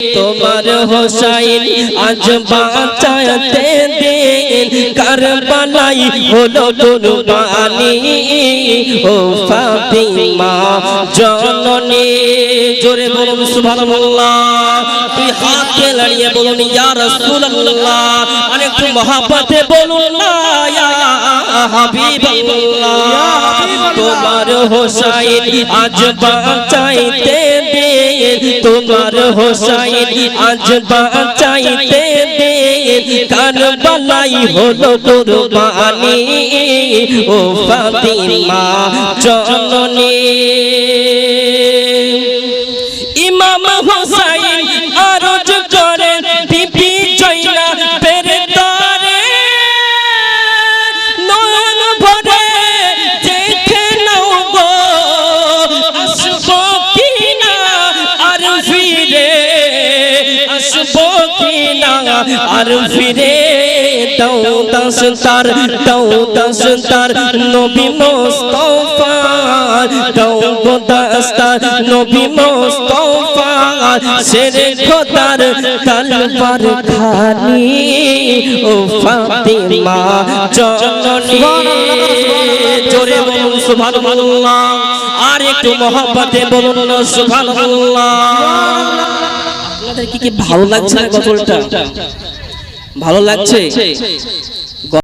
তোমার হোসাইন আজ বাঁচাতে দিন কারবালাই হলো কুরবানি ও ফাতিমা জননী জোরে বলুন সুবহানাল্লাহ তুই হাতে লাড়িয়ে বলুন ইয়া রাসূলুল্লাহ আরেকটু মহব্বতে বলুন না ইয়া হাবিবাল্লাহ তোমার হোসাইন আজ বাঁচাইতে দিন তোমার হোসাইন আজ বাঁচাইতে দিন কারবালাই হলো কুরবানি ও ফাতিমা জননী ইমাম হোসাইন আরজ করে বিবি জয়নাবের তরে নয়ন ভরে দেখে নাও গো আসবো কিনা আর ফিরে আসবো কিনা আর ফিরে দাও দাস্তার নবী মুস্তাফা দাও দাস্তার নবী মুস্তাফা শেরে খোদার তলবার খানি ও ফাতিমা জননী জোরে বলুন সুবহানাল্লাহ আর একটু মহব্বতে বলুন সুবহানাল্লাহ আপনাদের কি ভালো লাগছে না গজলটা ভালো লাগছে